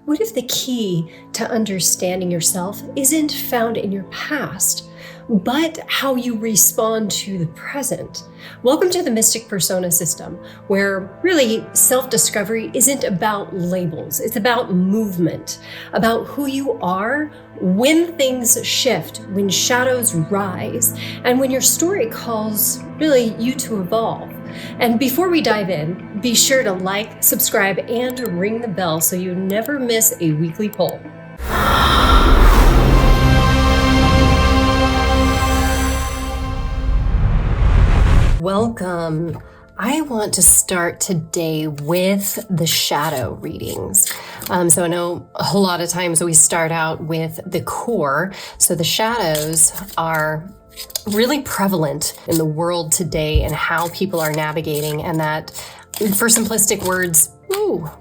What if the key to understanding yourself isn't found in your past, but how you respond to the present? Welcome to the Mystic Persona system, where really self-discovery isn't about labels. It's about movement, about who you are when things shift, when shadows rise, and when your story calls really you to evolve. And before we dive in, be sure to like, subscribe, and ring the bell so you never miss a weekly poll. Welcome. I want to start today with the shadow readings. So I know a lot of times we start out with the core. So the shadows are really prevalent in the world today and how people are navigating, and that, for simplistic words,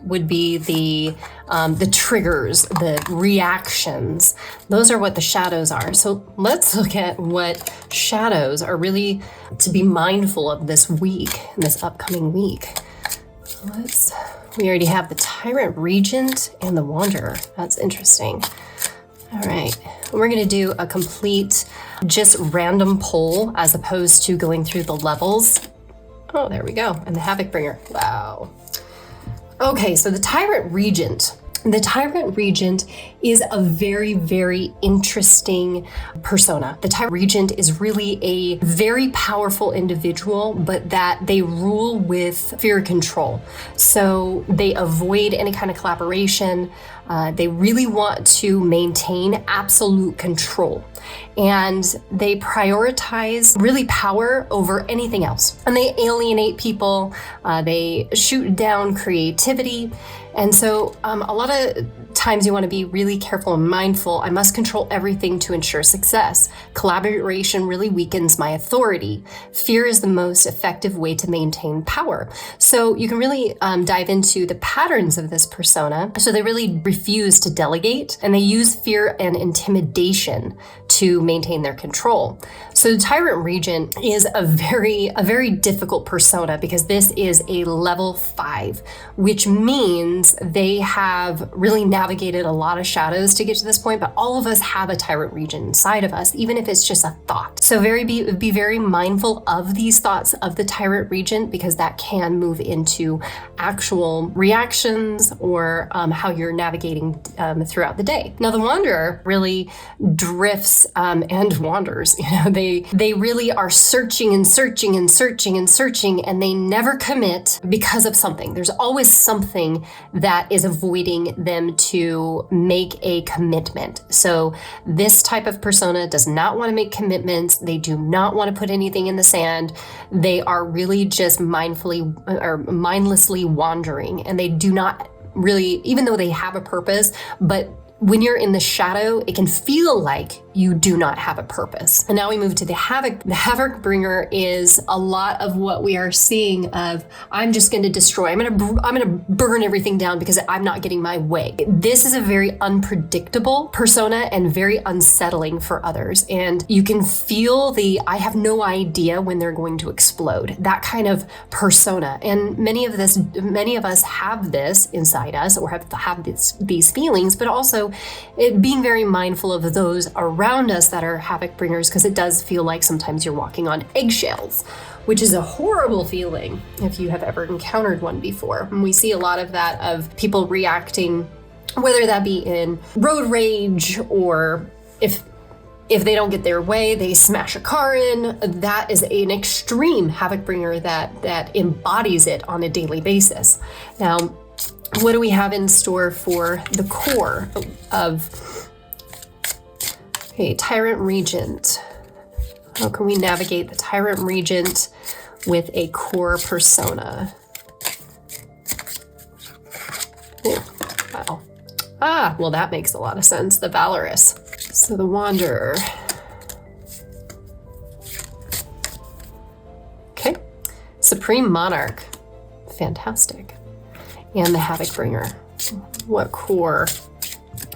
would be the triggers, the reactions. Those are what the shadows are. So let's look at what shadows are really to be mindful of this week, this upcoming week. We already have the Tyrant Regent and the Wanderer. That's interesting. All right, we're going to do a complete, just random poll as opposed to going through the levels. Oh, there we go. And the Havoc Bringer. Wow. Okay, so the Tyrant Regent. The Tyrant Regent is a very, very interesting persona. The Tyrant Regent is really a very powerful individual, but that they rule with fear control. So they avoid any kind of collaboration. They really want to maintain absolute control. And they prioritize really power over anything else. And they alienate people. They shoot down creativity. And so a lot of times you want to be really careful and mindful. I must control everything to ensure success. Collaboration really weakens my authority. Fear is the most effective way to maintain power. So you can really dive into the patterns of this persona. So they really refuse to delegate, and they use fear and intimidation to maintain their control. So the Tyrant Regent is a very difficult persona because this is a level 5, which means they have really navigated a lot of shadows to get to this point, but all of us have a Tyrant Regent inside of us, even if it's just a thought. So be very mindful of these thoughts of the Tyrant Regent, because that can move into actual reactions or how you're navigating throughout the day. Now, the Wanderer really drifts and wanders. They really are searching and searching and searching and searching, and they never commit because of something. There's always something that is avoiding them to make a commitment. So this type of persona does not want to make commitments. They do not want to put anything in the sand. They are really just mindlessly wandering, and they do not really, even though they have a purpose, but when you're in the shadow, it can feel like you do not have a purpose. And now we move to the Havoc. The Havoc Bringer is a lot of what we are seeing of, I'm just going to destroy. I'm going to burn everything down because I'm not getting my way. This is a very unpredictable persona and very unsettling for others. And you can feel I have no idea when they're going to explode. That kind of persona. And many of us have this inside us, or have these feelings, but also being very mindful of those around us that are Havoc Bringers, because it does feel like sometimes you're walking on eggshells, which is a horrible feeling if you have ever encountered one before. And we see a lot of that, of people reacting, whether that be in road rage, or if they don't get their way, they smash a car in. That is an extreme Havoc Bringer that embodies it on a daily basis. Now, what do we have in store for the core of Tyrant Regent? How can we navigate the Tyrant Regent with a core persona? Wow. Well, that makes a lot of sense. The Valorous. So the Wanderer. Okay. Supreme Monarch. Fantastic. And the Havoc Bringer. What core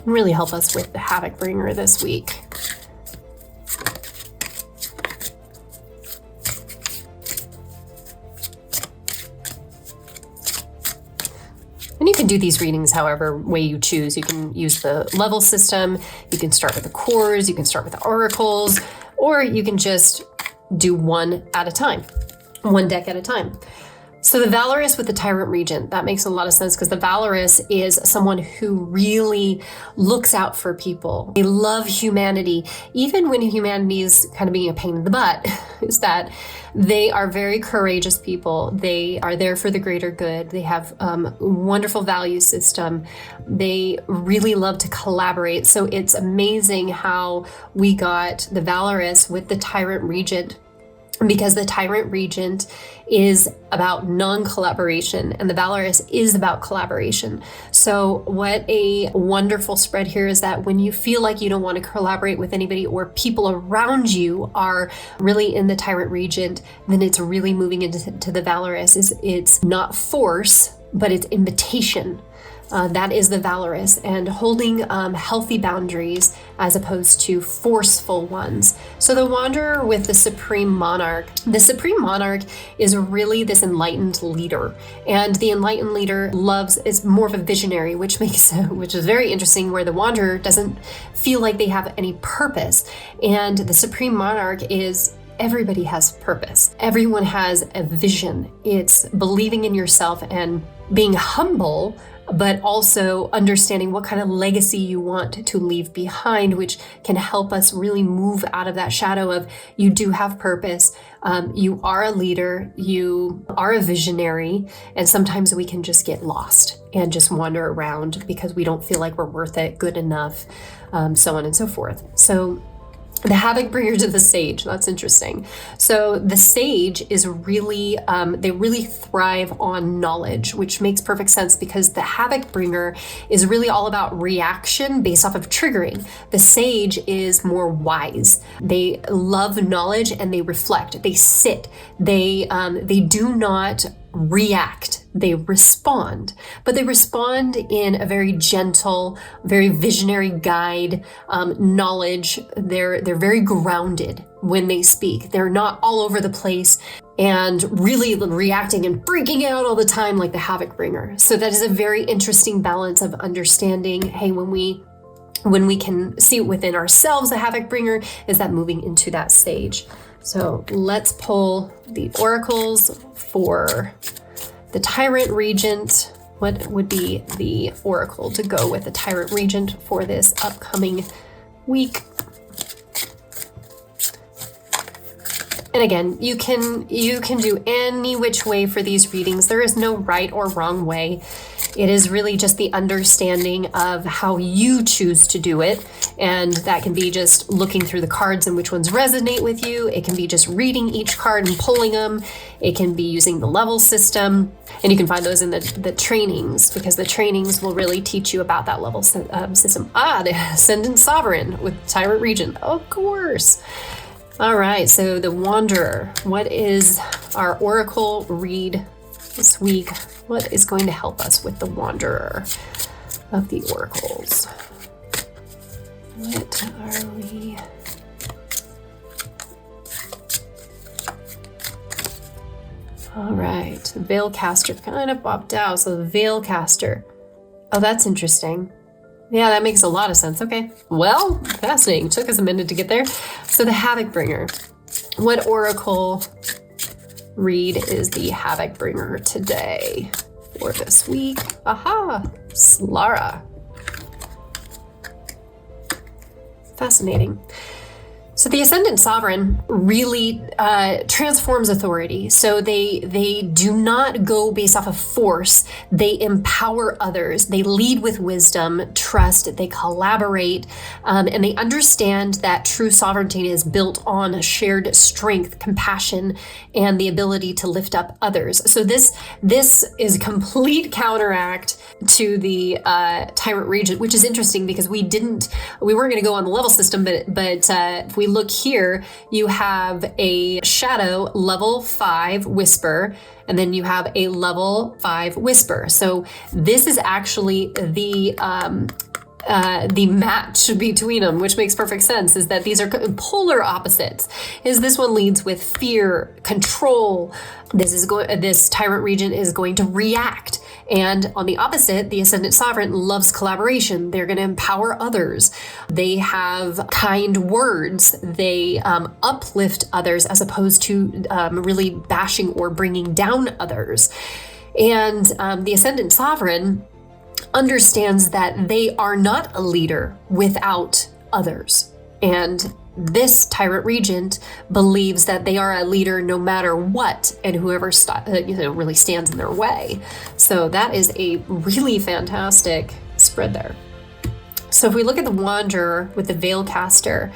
really help us with the Havoc Bringer this week? And you can can do these readings however way you choose. You can use the level system, you can start with the cores, you can start with the oracles, or you can just do one at a time, one deck at a time. So the Valorous with the Tyrant Regent, that makes a lot of sense because the Valorous is someone who really looks out for people. They love humanity, even when humanity is kind of being a pain in the butt, is that they are very courageous people. They are there for the greater good. They have a wonderful value system. They really love to collaborate. So it's amazing how we got the Valorous with the Tyrant Regent, because the Tyrant Regent is about non-collaboration and the Valorous is about collaboration. So what a wonderful spread here is that when you feel like you don't want to collaborate with anybody or people around you are really in the Tyrant Regent, then it's really moving into the Valorous. It's not force, but it's invitation. That is the Valorous, and holding healthy boundaries as opposed to forceful ones. So the Wanderer with the Supreme Monarch. The Supreme Monarch is really this enlightened leader, and the enlightened leader is more of a visionary, which is very interesting, where the Wanderer doesn't feel like they have any purpose, and the Supreme Monarch is everybody has purpose. Everyone has a vision. It's believing in yourself and being humble, but also understanding what kind of legacy you want to leave behind, which can help us really move out of that shadow of you do have purpose, you are a leader, you are a visionary, and sometimes we can just get lost and just wander around because we don't feel like we're worth it, good enough, so on and so forth. So the Havoc Bringer to the Sage, that's interesting. So the Sage is really, they really thrive on knowledge, which makes perfect sense because the Havoc Bringer is really all about reaction based off of triggering. The Sage is more wise. They love knowledge and they reflect, they sit, they do not react, they respond, but they respond in a very gentle, very visionary guide, knowledge. They're very grounded when they speak. They're not all over the place and really reacting and freaking out all the time like the Havoc Bringer. So that is a very interesting balance of understanding, hey, when we can see it within ourselves, the Havoc Bringer, is that moving into that Sage. So let's pull the oracles for the Tyrant Regent. What would be the oracle to go with the Tyrant Regent for this upcoming week? And again, you can do any which way for these readings. There is no right or wrong way. It is really just the understanding of how you choose to do it. And that can be just looking through the cards and which ones resonate with you. It can be just reading each card and pulling them. It can be using the level system. And you can find those in the trainings, because the trainings will really teach you about that level system. The Ascendant Sovereign with Tyrant Regent, of course. All right, so the Wanderer. What is our oracle read this week? What is going to help us with the Wanderer of the oracles? What are we? All right, the Veilcaster kind of popped out. So the Veilcaster. Oh, that's interesting. Yeah, that makes a lot of sense. Okay, well, fascinating. Took us a minute to get there. So the Havoc Bringer. What oracle read is the Havoc Bringer today for this week? Aha, Slara. Fascinating. So the Ascendant Sovereign really transforms authority. So they do not go based off of force. They empower others. They lead with wisdom, trust. They collaborate, and they understand that true sovereignty is built on shared strength, compassion, and the ability to lift up others. So this is a complete counteract to the Tyrant Regent, which is interesting because we weren't going to go on the level system, but if we look here, you have a Shadow level 5 Whisper, and then you have a level 5 Whisper. So this is actually the match between them, which makes perfect sense, is that these are polar opposites. This one leads with fear, control. This Tyrant Regent is going to react And on the opposite, the Ascendant Sovereign loves collaboration. They're going to empower others. They have kind words. They uplift others as opposed to really bashing or bringing down others. And the Ascendant Sovereign understands that they are not a leader without others. And this Tyrant Regent believes that they are a leader no matter what, and whoever really stands in their way. So that is a really fantastic spread there. So if we look at the Wanderer with the Veilcaster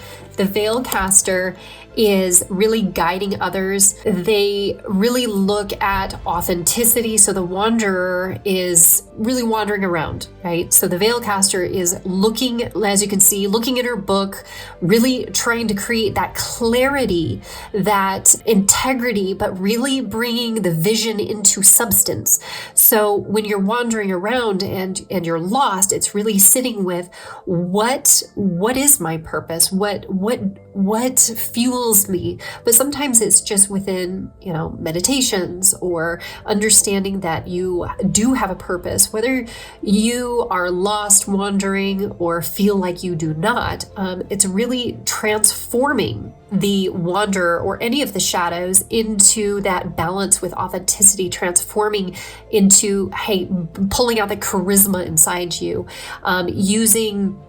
is really guiding others. They really look at authenticity. So the Wanderer is really wandering around, right? So the Veilcaster is looking, as you can see, looking at her book, really trying to create that clarity, that integrity, but really bringing the vision into substance. So when you're wandering around and you're lost, it's really sitting with what is my purpose? What fuels me? But sometimes it's just within, meditations or understanding that you do have a purpose, whether you are lost, wandering, or feel like you do not. It's really transforming the Wanderer or any of the shadows into that balance with authenticity, transforming into, pulling out the charisma inside you, using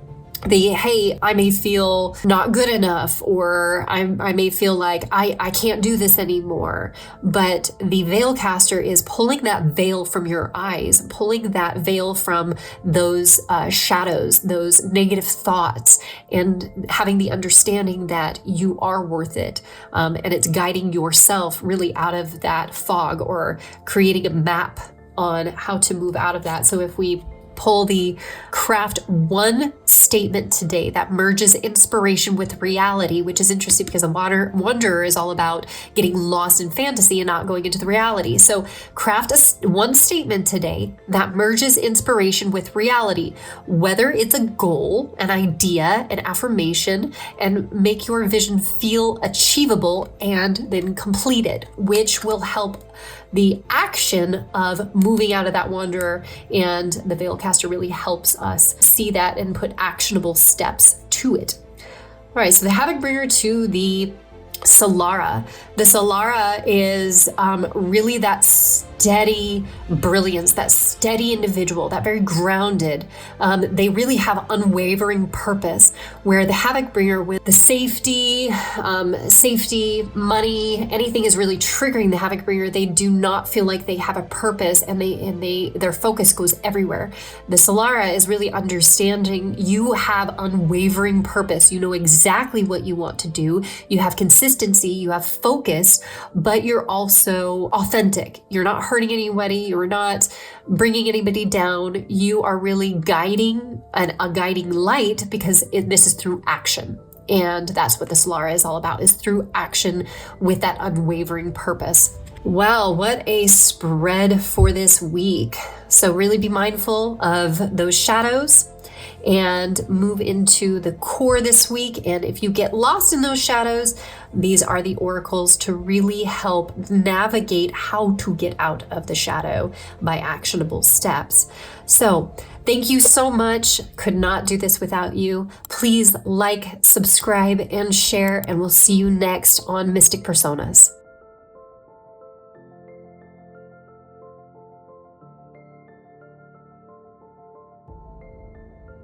I may feel not good enough, or I may feel like I can't do this anymore. But the Veilcaster is pulling that veil from your eyes, pulling that veil from those shadows, those negative thoughts, and having the understanding that you are worth it. And it's guiding yourself really out of that fog, or creating a map on how to move out of that. So if we pull the craft one statement today that merges inspiration with reality, which is interesting because a Wanderer is all about getting lost in fantasy and not going into the reality. So craft one statement today that merges inspiration with reality, whether it's a goal, an idea, an affirmation, and make your vision feel achievable and then completed, which will help the action of moving out of that Wanderer. And the Veilcaster really helps us see that and put actionable steps to it. All right, so the Havoc-bringer to the Solara. The Solara is really that steady brilliance, that steady individual, that very grounded. They really have unwavering purpose, where the Havoc-bringer with the safety, money, anything is really triggering the Havoc-bringer. They do not feel like they have a purpose, and their focus goes everywhere. The Solara is really understanding you have unwavering purpose. You know exactly what you want to do. You have consistency, you have focus, but you're also authentic. You're not hurting anybody. You're not bringing anybody down. You are really guiding, a guiding light, because this is through action. And that's what the Solara is all about, is through action with that unwavering purpose. Wow, what a spread for this week. So really be mindful of those shadows and move into the core this week. And if you get lost in those shadows, these are the oracles to really help navigate how to get out of the shadow by actionable steps. So thank you so much. Could not do this without you. Please like, subscribe, and share, and we'll see you next on Mystic Personas.